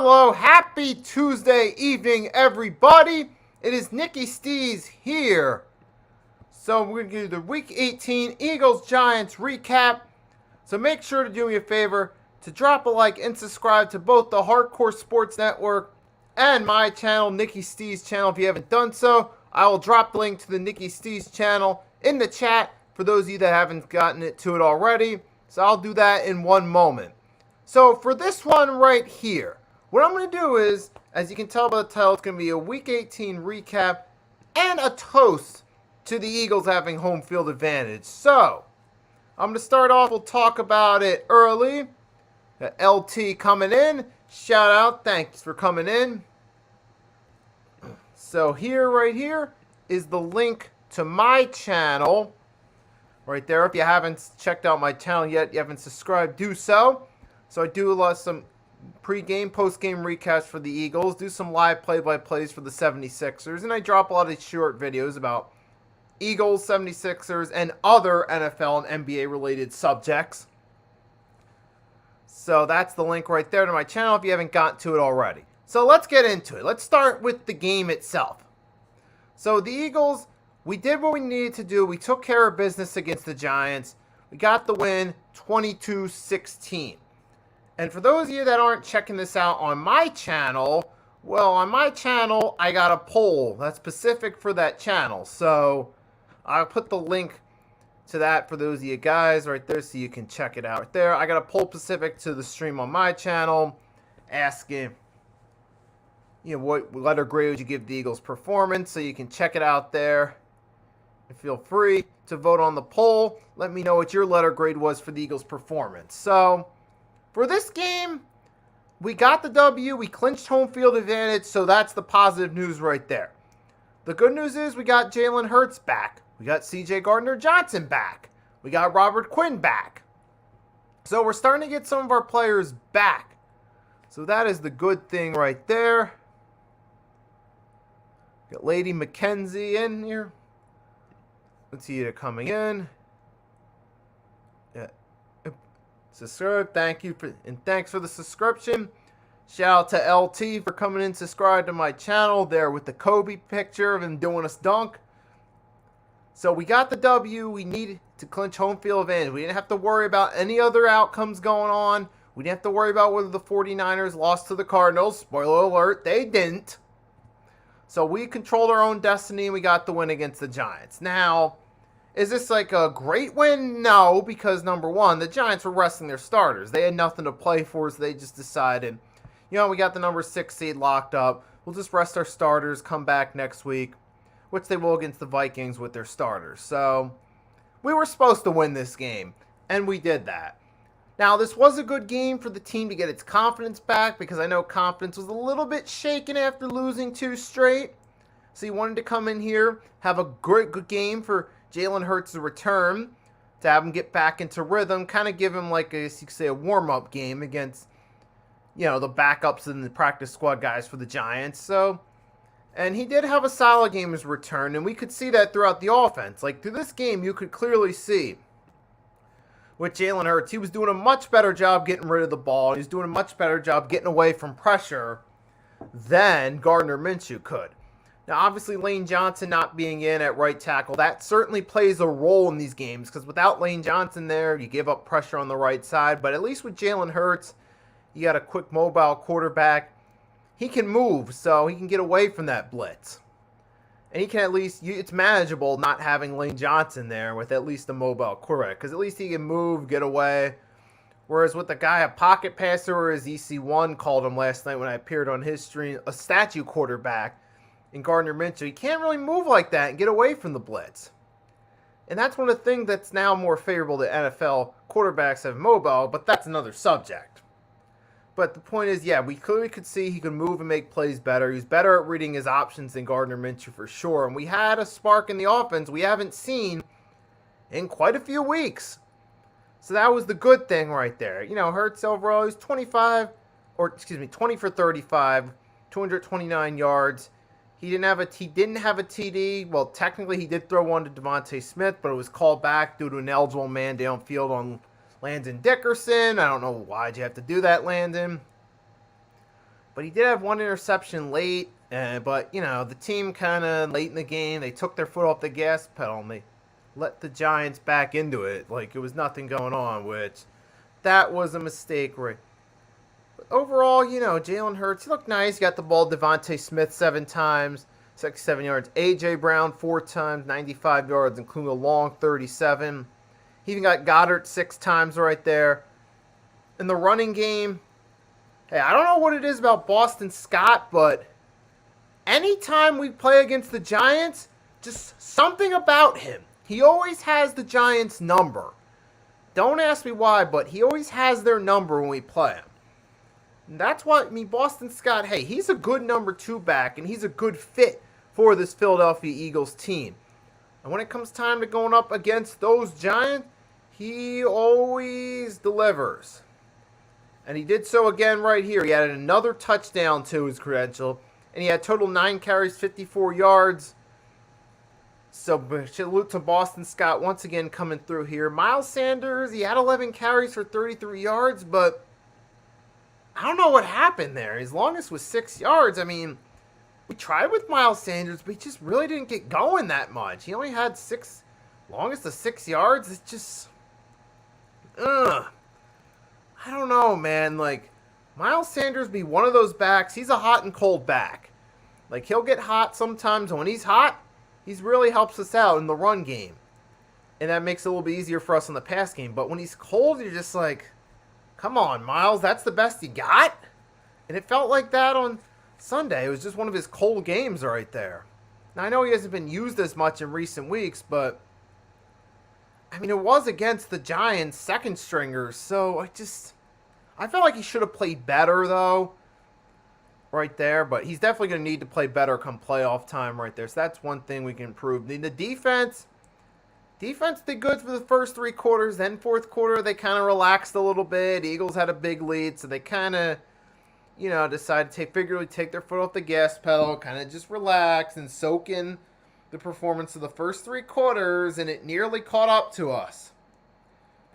Hello, happy Tuesday evening, everybody. It is Nicky Stees here. So we're going to do the Week 18 Eagles-Giants recap. So make sure to do me a favor to drop a like and subscribe to both the Hardcore Sports Network and my channel, Nicky Stees channel. If you haven't done so, I will drop the link to the Nicky Stees channel in the chat for those of you that haven't gotten to it already. So I'll do that in one moment. So for this one right here, what I'm going to do is, as you can tell by the title, it's going to be a Week 18 recap and a toast to the Eagles having home field advantage. So, I'm going to start off, we'll talk about it early. LT coming in, shout out, thanks for coming in. So here, right here, is the link to my channel. Right there, if you haven't checked out my channel yet, you haven't subscribed, do so. So I do some pre-game, post-game recaps for the Eagles, do some live play-by-plays for the 76ers, and I drop a lot of short videos about Eagles, 76ers, and other NFL and NBA-related subjects. So that's the link right there to my channel if you haven't gotten to it already. So let's get into it. Let's start with the game itself. So the Eagles, we did what we needed to do. We took care of business against the Giants. We got the win, 22-16. And for those of you that aren't checking this out on my channel, well, on my channel, I got a poll that's specific for that channel. So I'll put the link to that for those of you guys right there so you can check it out right there. I got a poll specific to the stream on my channel asking, what letter grade would you give the Eagles' performance, so you can check it out there. And feel free to vote on the poll. Let me know what your letter grade was for the Eagles' performance. So for this game, we got the W. We clinched home field advantage, so that's the positive news right there. The good news is we got Jalen Hurts back. We got C.J. Gardner-Johnson back. We got Robert Quinn back. So we're starting to get some of our players back. So that is the good thing right there. Got Lady McKenzie in here. Let's see it coming in. Yeah. Subscribe, thank you and thanks for the subscription. Shout out to LT for coming in, subscribe to my channel there with the Kobe picture of him doing a dunk. So we got the W. We needed to clinch home field advantage. We didn't have to worry about any other outcomes going on. We didn't have to worry about whether the 49ers lost to the Cardinals. Spoiler alert, they didn't. So we controlled our own destiny and we got the win against the Giants. Now, is this like a great win? No, because number one, the Giants were resting their starters. They had nothing to play for, so they just decided, we got the number 6 seed locked up. We'll just rest our starters, come back next week, which they will against the Vikings with their starters. So we were supposed to win this game, and we did that. Now, this was a good game for the team to get its confidence back, because I know confidence was a little bit shaken after losing 2 straight. So you wanted to come in here, have a good game for Jalen Hurts' return, to have him get back into rhythm, kind of give him, like, you could say, a warm-up game against, the backups and the practice squad guys for the Giants. So, and he did have a solid game as return, and we could see that throughout the offense. Like, through this game, you could clearly see with Jalen Hurts, he was doing a much better job getting rid of the ball. He was doing a much better job getting away from pressure than Gardner Minshew could. Now, obviously, Lane Johnson not being in at right tackle, that certainly plays a role in these games, because without Lane Johnson there, you give up pressure on the right side. But at least with Jalen Hurts, you got a quick mobile quarterback. He can move, so he can get away from that blitz. And he can at least, it's manageable not having Lane Johnson there with at least a mobile quarterback, because at least he can move, get away. Whereas with a guy, a pocket passer, or as EC1 called him last night when I appeared on his stream, a statue quarterback, in Gardner Minshew, he can't really move like that and get away from the blitz. And that's one of the things that's now more favorable to NFL quarterbacks have mobile, but that's another subject. But the point is, we clearly could see he could move and make plays better. He's better at reading his options than Gardner Minshew for sure. And we had a spark in the offense we haven't seen in quite a few weeks. So that was the good thing right there. Hurts overall, he's 20 for 35, 229 yards. He didn't have a TD. Well, technically he did throw one to Devontae Smith, but it was called back due to an eligible man downfield on Landon Dickerson. I don't know why'd you have to do that, Landon. But he did have one interception late. But, you know, the team kind of late in the game, they took their foot off the gas pedal and they let the Giants back into it like it was nothing going on, which that was a mistake. Right. But overall, you know, Jalen Hurts, he looked nice. He got the ball to Devontae Smith 7 times, 67 yards. A.J. Brown 4 times, 95 yards, including a long 37. He even got Goddard 6 times right there. In the running game, hey, I don't know what it is about Boston Scott, but anytime we play against the Giants, just something about him. He always has the Giants' number. Don't ask me why, but he always has their number when we play him. And that's why, I mean, Boston Scott, hey, he's a good number 2 back, and he's a good fit for this Philadelphia Eagles team. And when it comes time to going up against those Giants, he always delivers. And he did so again right here. He added another touchdown to his credential. And he had total 9 carries, 54 yards. So salute to Boston Scott once again coming through here. Miles Sanders, he had 11 carries for 33 yards, but I don't know what happened there. His longest was 6 yards. I mean, we tried with Miles Sanders, but he just really didn't get going that much. He only had longest of 6 yards. It's just, I don't know, man. Like, Miles Sanders be one of those backs. He's a hot and cold back. Like, he'll get hot sometimes. When he's hot, he really helps us out in the run game. And that makes it a little bit easier for us in the pass game. But when he's cold, you're just like, come on, Miles, that's the best you got? And it felt like that on Sunday. It was just one of his cold games right there. Now, I know he hasn't been used as much in recent weeks, but I mean, it was against the Giants' second stringers, so I felt like he should have played better, though, right there. But he's definitely going to need to play better come playoff time right there. So that's one thing we can improve. The defense did good for the first 3 quarters. Then fourth quarter, they kind of relaxed a little bit. Eagles had a big lead, so they kind of, you know, decided to figuratively take their foot off the gas pedal, kind of just relax and soak in the performance of the first 3 quarters, and it nearly caught up to us.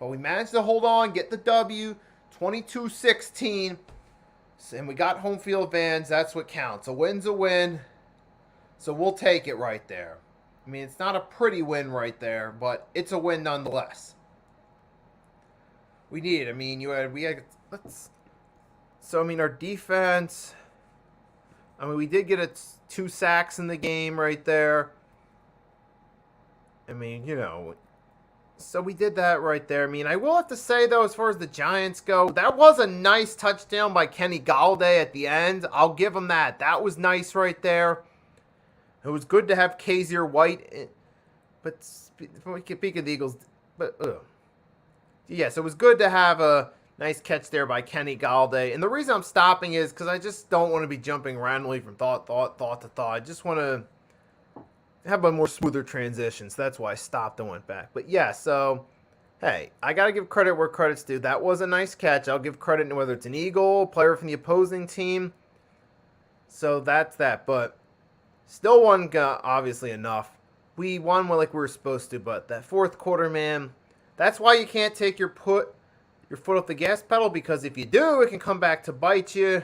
But we managed to hold on, get the W, 22-16, and we got home field advantage. That's what counts. A win's a win, so we'll take it right there. I mean, it's not a pretty win right there, but it's a win nonetheless. We need it. I mean, our defense, I mean, we did get 2 sacks in the game right there. I mean, you know, so we did that right there. I mean, I will have to say, though, as far as the Giants go, that was a nice touchdown by Kenny Golladay at the end. I'll give him that. That was nice right there. It was good to have Kaiser White. But speaking of the Eagles, yes, it was good to have a nice catch there by Kenny Golladay. And the reason I'm stopping is because I just don't want to be jumping randomly from thought to thought. I just want to have a more smoother transition. So that's why I stopped and went back. But yeah, so, hey, I got to give credit where credit's due. That was a nice catch. I'll give credit to whether it's an Eagle, player from the opposing team. So that's that. But still wasn't obviously enough. We won like we were supposed to. But that fourth quarter, man, that's why you can't take your foot off the gas pedal, because if you do, it can come back to bite you.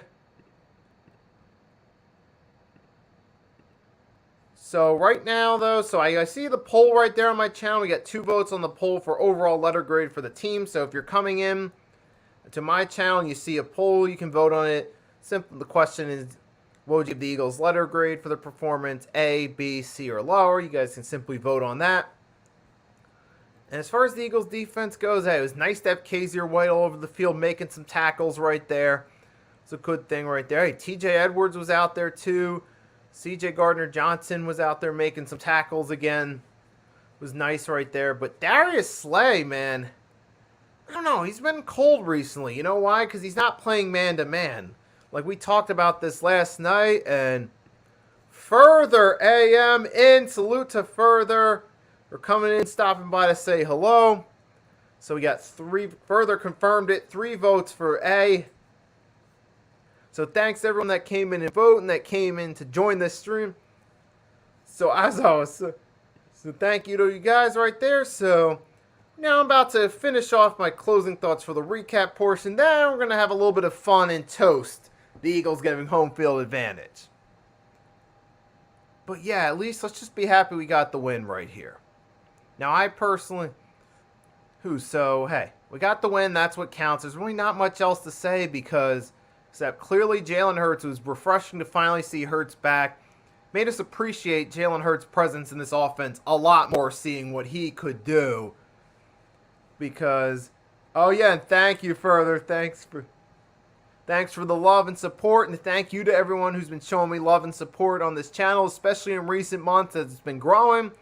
So right now, though, so I see the poll right there on my channel. We got 2 votes on the poll for overall letter grade for the team. So if you're coming in to my channel and you see a poll, you can vote on it. Simple. The question is, what would you give the Eagles letter grade for the performance? A, B, C, or lower. You guys can simply vote on that. And as far as the Eagles defense goes, hey, it was nice to have Kaiser White all over the field making some tackles right there. It's a good thing right there. Hey, TJ Edwards was out there too. CJ Gardner-Johnson was out there making some tackles again. It was nice right there. But Darius Slay, man, I don't know. He's been cold recently. You know why? Because he's not playing man-to-man. Like we talked about this last night. And Further AM in. Salute to Further. We're coming in, stopping by to say hello. So we got 3. Further confirmed it. 3 votes for A. So thanks to everyone that came in and voted and that came in to join this stream. So as always, so thank you to you guys right there. So now I'm about to finish off my closing thoughts for the recap portion. Then we're going to have a little bit of fun and toast the Eagles getting home field advantage. But yeah, at least let's just be happy we got the win right here. Now, I personally... hey, we got the win. That's what counts. There's really not much else to say because... except clearly Jalen Hurts, was refreshing to finally see Hurts back. Made us appreciate Jalen Hurts' presence in this offense a lot more, seeing what he could do. Because, oh yeah, and thank you further. Thanks for the love and support, and thank you to everyone who's been showing me love and support on this channel, especially in recent months as it's been growing.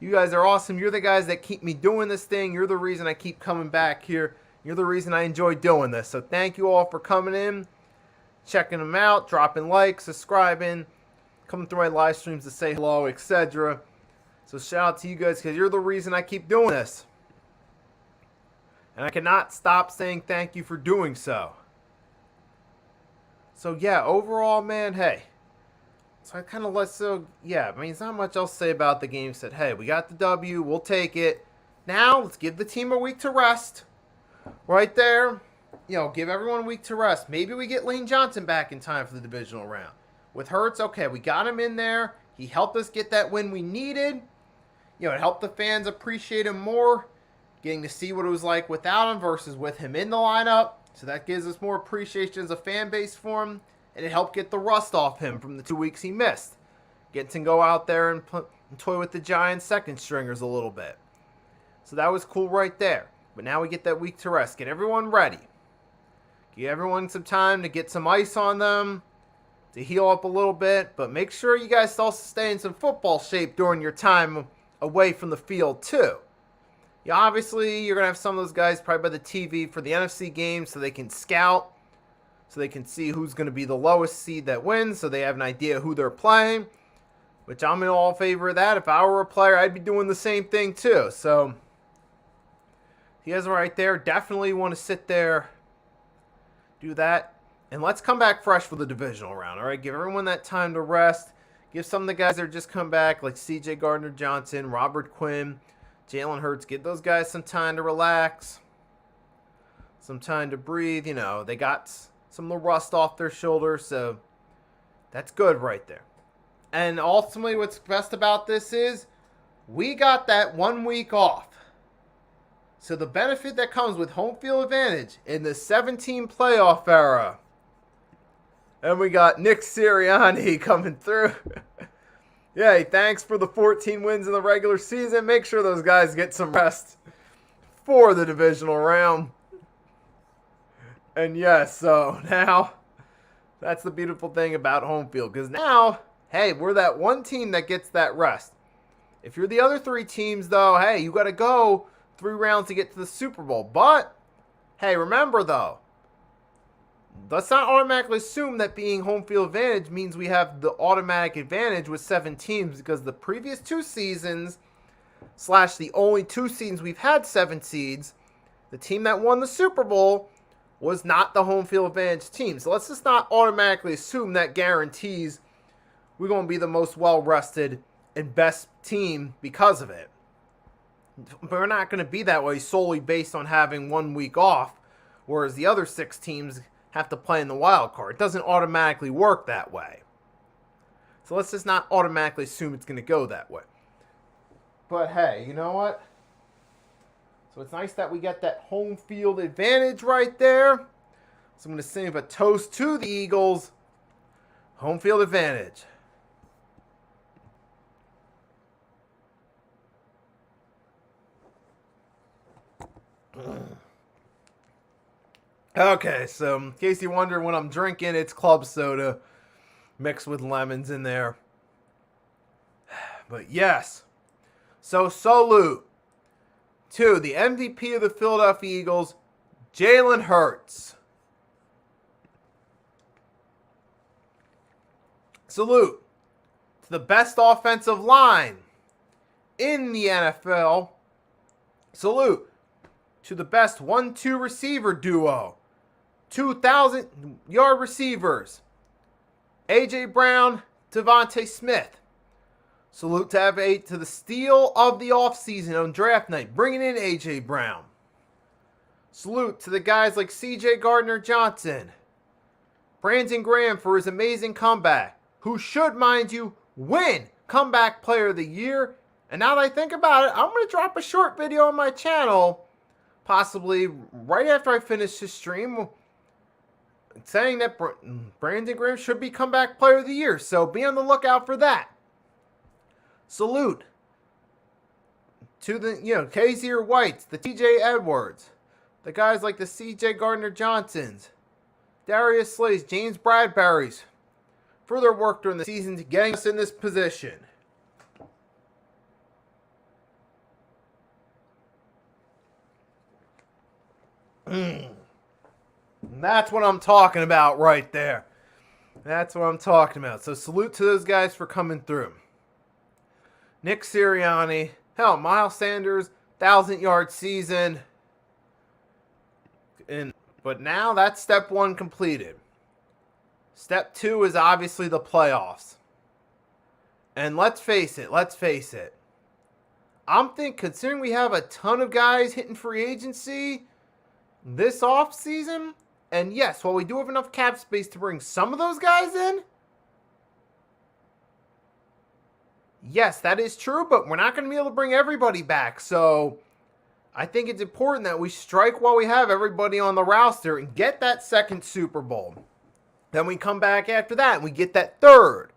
You guys are awesome. You're the guys that keep me doing this thing. You're the reason I keep coming back here. You're the reason I enjoy doing this. So thank you all for coming in, checking them out, dropping likes, subscribing, coming through my live streams to say hello, etc. So shout out to you guys because you're the reason I keep doing this. And I cannot stop saying thank you for doing so. So yeah, overall, man, hey. So I kind of it's not much else to say about the game. Said, hey, we got the W, we'll take it. Now, let's give the team a week to rest. Right there. Give everyone a week to rest. Maybe we get Lane Johnson back in time for the divisional round. With Hurts, okay, we got him in there. He helped us get that win we needed. It helped the fans appreciate him more. Getting to see what it was like without him versus with him in the lineup. So that gives us more appreciation as a fan base for him. And it helped get the rust off him from the 2 weeks he missed. Getting to go out there and toy with the Giants second stringers a little bit. So that was cool right there. But now we get that week to rest. Get everyone ready. Give everyone some time to get some ice on them. To heal up a little bit. But make sure you guys also stay in some football shape during your time away from the field too. Obviously, you're going to have some of those guys probably by the TV for the NFC game so they can scout. So they can see who's going to be the lowest seed that wins. So they have an idea who they're playing. Which I'm in all favor of that. If I were a player, I'd be doing the same thing too. So, you guys are right there. Definitely want to sit there. Do that. And let's come back fresh for the divisional round. Alright, give everyone that time to rest. Give some of the guys that are just come back, like CJ Gardner-Johnson, Robert Quinn, Jalen Hurts. Give those guys some time to relax. Some time to breathe. They got some of the rust off their shoulders. So, that's good right there. And ultimately, what's best about this is we got that 1 week off. So the benefit that comes with home field advantage in the 17 playoff era. And we got Nick Sirianni coming through. Yeah, thanks for the 14 wins in the regular season. Make sure those guys get some rest for the divisional round. And yes, so now that's the beautiful thing about home field. Because now, hey, we're that one team that gets that rest. If you're the other 3 teams, though, hey, you got to go 3 rounds to get to the Super Bowl. But, hey, remember, though, let's not automatically assume that being home field advantage means we have the automatic advantage with 7 teams. Because the previous 2 seasons, / the only 2 seasons we've had 7 seeds, the team that won the Super Bowl was not the home field advantage team. So let's just not automatically assume that guarantees we're going to be the most well-rested and best team because of it. But we're not going to be that way solely based on having 1 week off, whereas the other 6 teams have to play in the wild card. It doesn't automatically work that way. So let's just not automatically assume it's going to go that way. But hey, you know what? So it's nice that we get that home field advantage right there. So I'm going to sing a toast to the Eagles. Home field advantage. Okay, so in case you wonder when I'm drinking, it's club soda mixed with lemons in there. But yes, so salute to the MVP of the Philadelphia Eagles, Jalen Hurts. Salute to the best offensive line in the NFL. Salute to the best 1-2 receiver duo. 2,000-yard receivers. A.J. Brown, Devontae Smith. Salute to the steal of the offseason on draft night, bringing in A.J. Brown. Salute to the guys like C.J. Gardner-Johnson, Brandon Graham for his amazing comeback, who should, mind you, win Comeback Player of the Year. And now that I think about it, I'm going to drop a short video on my channel, possibly right after I finish this stream, saying that Brandon Graham should be Comeback Player of the Year. So be on the lookout for that. Salute to the, Kaiser Whites, the TJ Edwards, the guys like the CJ Gardner-Johnsons, Darius Slays, James Bradbury's, for their work during the season to getting us in this position. That's what I'm talking about right there. That's what I'm talking about. So salute to those guys for coming through. Nick Sirianni, hell, Miles Sanders, 1,000-yard season. But now that's step one completed. Step two is obviously the playoffs. And let's face it. I'm thinking, considering we have a ton of guys hitting free agency this offseason, and yes, while we do have enough cap space to bring some of those guys in, yes, that is true, but we're not going to be able to bring everybody back. So I think it's important that we strike while we have everybody on the roster and get that second Super Bowl. Then we come back after that and we get that third.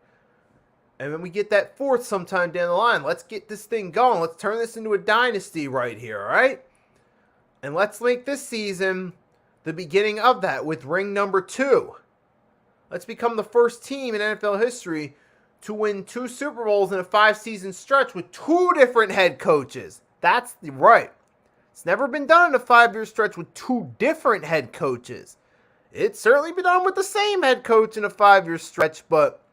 And then we get that fourth sometime down the line. Let's get this thing going. Let's turn this into a dynasty right here, all right? And let's make this season the beginning of that with ring number 2. Let's become the first team in NFL history to win 2 Super Bowls in a 5-season stretch with 2 different head coaches. That's right. It's never been done in a 5-year stretch with 2 different head coaches. It's certainly been done with the same head coach in a 5-year stretch, but...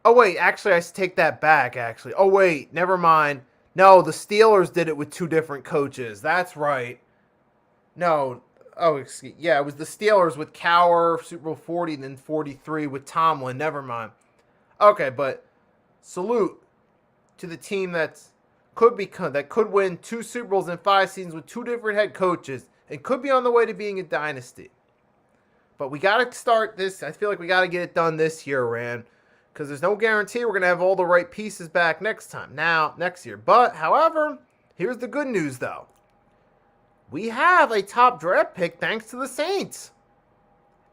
Oh, wait, actually, I take that back, actually. Oh, wait, never mind. No, the Steelers did it with 2 different coaches. That's right. No, yeah, it was the Steelers with Cowher, Super Bowl 40, and then 43 with Tomlin. Never mind. Okay, but salute to the team that could win 2 Super Bowls in 5 seasons with 2 different head coaches and could be on the way to being a dynasty. But we got to start this. I feel like we got to get it done this year, Rand, because there's no guarantee we're going to have all the right pieces back next year. But, however, here's the good news, though. We have a top draft pick thanks to the Saints.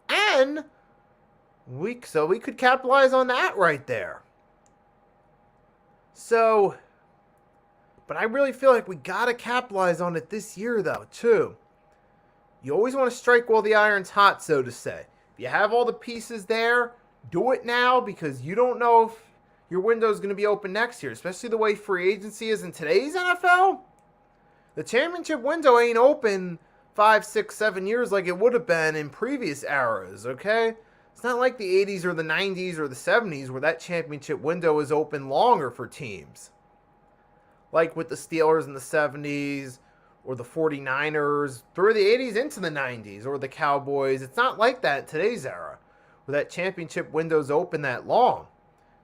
And we could capitalize on that right there. So, but I really feel like we got to capitalize on it this year, though, too. You always want to strike while the iron's hot, so to say. If you have all the pieces there, do it now, because you don't know if your window is going to be open next year, especially the way free agency is in today's NFL. The championship window ain't open 5, 6, 7 years like it would have been in previous eras, okay? It's not like the 80s or the 90s or the 70s where that championship window is open longer for teams. Like with the Steelers in the 70s or the 49ers through the 80s into the 90s or the Cowboys. It's not like that in today's era where that championship window's open that long.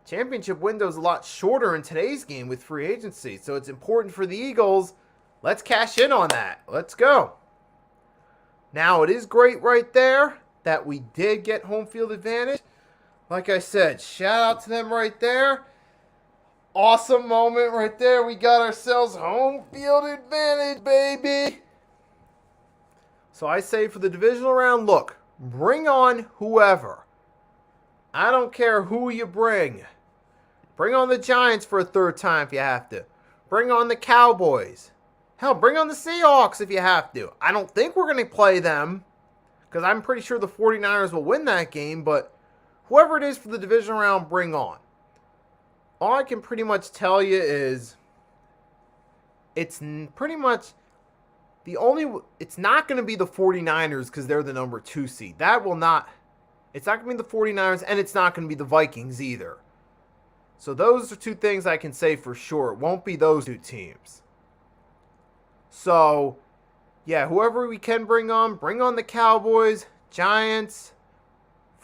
Championship window's a lot shorter in today's game with free agency, so it's important for the Eagles. Let's cash in on that. Let's go. Now, it is great right there that we did get home field advantage. Like I said, shout out to them right there. Awesome moment right there. We got ourselves home field advantage, baby. So I say for the divisional round, look, bring on whoever. I don't care who you bring. Bring on the Giants for a third time if you have to. Bring on the Cowboys. Hell, bring on the Seahawks if you have to. I don't think we're going to play them because I'm pretty sure the 49ers will win that game, but whoever it is for the division round, bring on. All I can pretty much tell you is it's pretty much it's not going to be the 49ers because they're the number 2 seed. It's not going to be the 49ers, and it's not going to be the Vikings either. So those are 2 things I can say for sure. It won't be those 2 teams. So, yeah, whoever we can bring on the Cowboys, Giants,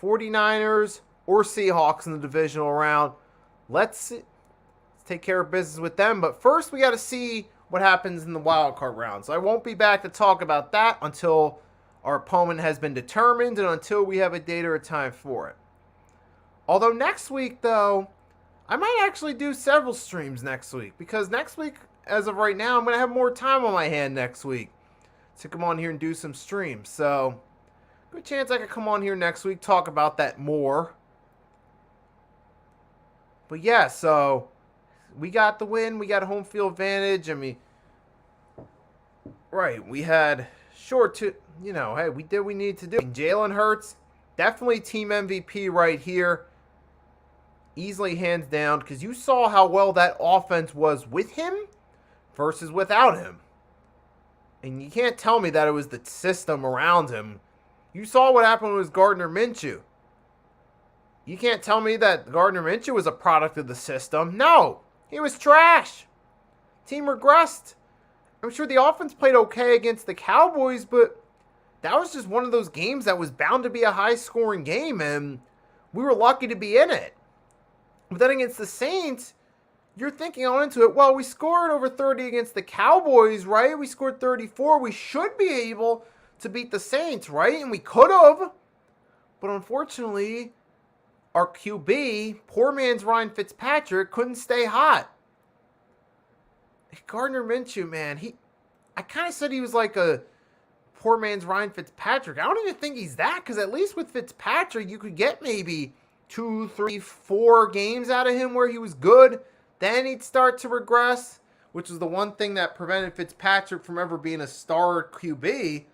49ers, or Seahawks in the divisional round. Let's take care of business with them. But first, we got to see what happens in the wild card round. So I won't be back to talk about that until our opponent has been determined and until we have a date or a time for it. Although next week, though, I might actually do several streams next week because next week, as of right now, I'm going to have more time on my hand next week to come on here and do some streams. So, good chance I could come on here next week, talk about that more. But yeah, so we got the win. We got a home field advantage. I mean, right, we had short to, hey, we did what we needed to do. Jalen Hurts, definitely team MVP right here. Easily hands down because you saw how well that offense was with him versus without him. And you can't tell me that it was the system around him. You saw what happened with Gardner Minshew. You can't tell me that Gardner Minshew was a product of the system. No, he was trash. Team regressed. I'm sure the offense played okay against the Cowboys, but that was just one of those games that was bound to be a high-scoring game, and we were lucky to be in it. But then against the Saints, you're thinking on into it, well, we scored over 30 against the Cowboys, right? We scored 34. We should be able to beat the Saints, right? And we could have. But unfortunately, our QB, poor man's Ryan Fitzpatrick, couldn't stay hot. Gardner Minshew, man, I kind of said he was like a poor man's Ryan Fitzpatrick. I don't even think he's that, because at least with Fitzpatrick, you could get maybe 2, 3, 4 games out of him where he was good. Then he'd start to regress, which was the one thing that prevented Fitzpatrick from ever being a star QB.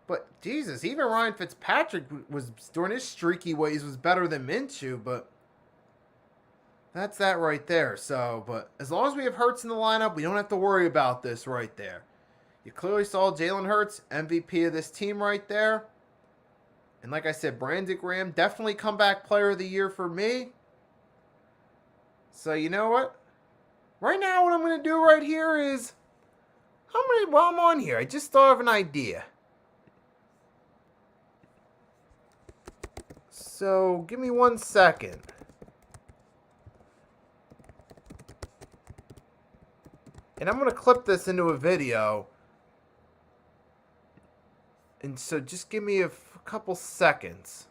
But Jesus, even Ryan Fitzpatrick was, during his streaky ways, was better than Minshew. But that's that right there. So, but as long as we have Hurts in the lineup, we don't have to worry about this right there. You clearly saw Jalen Hurts, MVP of this team right there. And like I said, Brandon Graham, definitely comeback player of the year for me. So you know what? Right now what I'm going to do right here is, while I'm on here, I just thought of an idea. So give me 1 second. And I'm going to clip this into a video. And so just give me a couple seconds.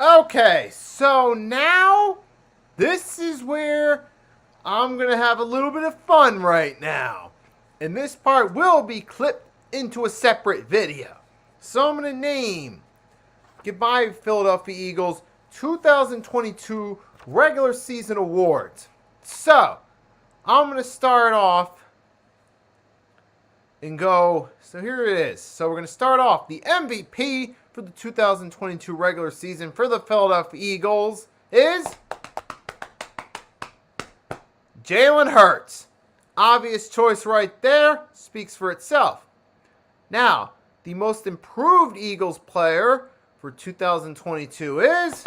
Okay, so now this is where I'm going to have a little bit of fun right now. And this part will be clipped into a separate video. So I'm going to name Goodbye Philadelphia Eagles 2022 regular season awards. So I'm going to start off and go, so here it is. So we're going to start off the MVP for the 2022 regular season for the Philadelphia Eagles is Jalen Hurts. Obvious choice right there, speaks for itself. Now, the most improved Eagles player for 2022 is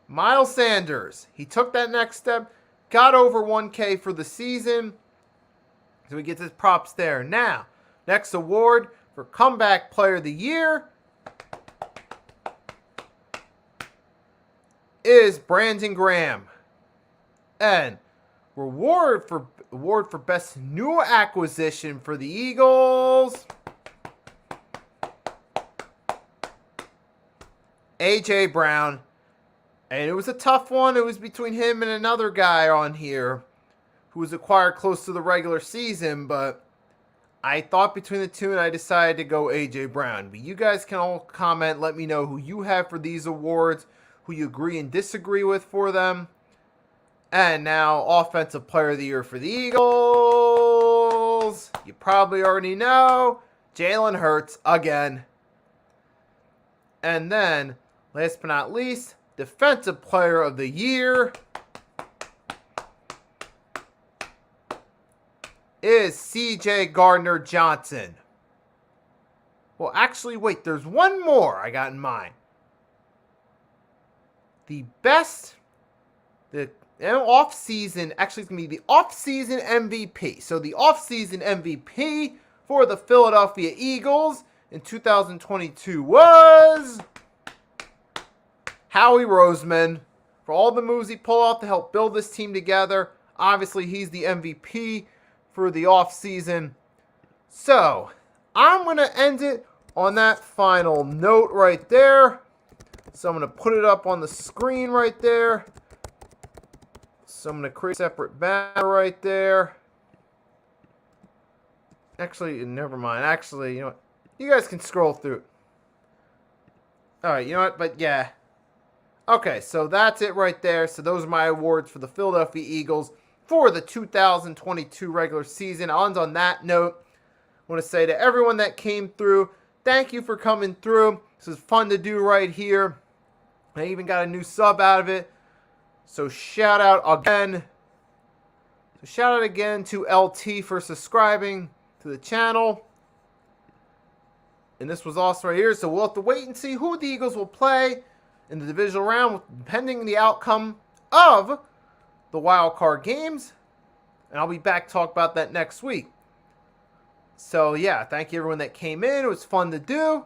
Miles Sanders. He took that next step, got over 1K for the season, so he gets his props there. Now, next award for Comeback Player of the Year is Brandon Graham. And award for Best New Acquisition for the Eagles, A.J. Brown. And it was a tough one. It was between him and another guy on here who was acquired close to the regular season, but I thought between the two and I decided to go A.J. Brown. But you guys can all comment, let me know who you have for these awards, who you agree and disagree with for them. And now, Offensive Player of the Year for the Eagles. You probably already know, Jalen Hurts again. And then, last but not least, Defensive Player of the Year is C.J. Gardner-Johnson. Well, actually, wait, there's one more I got in mind. The off-season, actually it's going to be the off-season MVP. So the off-season MVP for the Philadelphia Eagles in 2022 was Howie Roseman. For all the moves he pulled off to help build this team together, obviously he's the MVP for the off-season. So I'm going to end it on that final note right there. So I'm going to put it up on the screen right there. So I'm going to create a separate banner right there. Actually, never mind. Actually, you know what? You guys can scroll through. Alright, you know what? But yeah. Okay, so that's it right there. So those are my awards for the Philadelphia Eagles for the 2022 regular season. I'll end on that note. I want to say to everyone that came through, thank you for coming through. This is fun to do right here. I even got a new sub out of it. So shout out again. So shout out again to LT for subscribing to the channel. And this was also right here. So we'll have to wait and see who the Eagles will play in the divisional round, pending the outcome of the wild card games. And I'll be back to talk about that next week. So yeah, thank you everyone that came in. It was fun to do.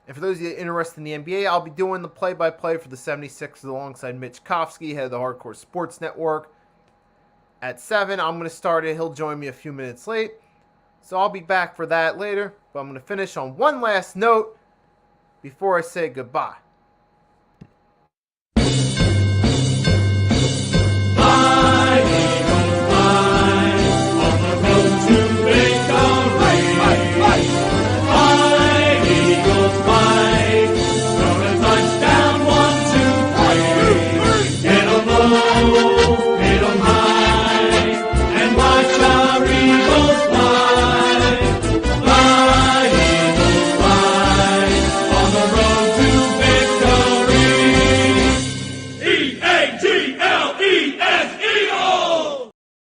And for those of you interested in the NBA, I'll be doing the play-by-play for the 76ers alongside Mitch Kofsky, head of the Hardcore Sports Network. At 7, I'm going to start it. He'll join me a few minutes late. So I'll be back for that later. But I'm going to finish on one last note before I say goodbye.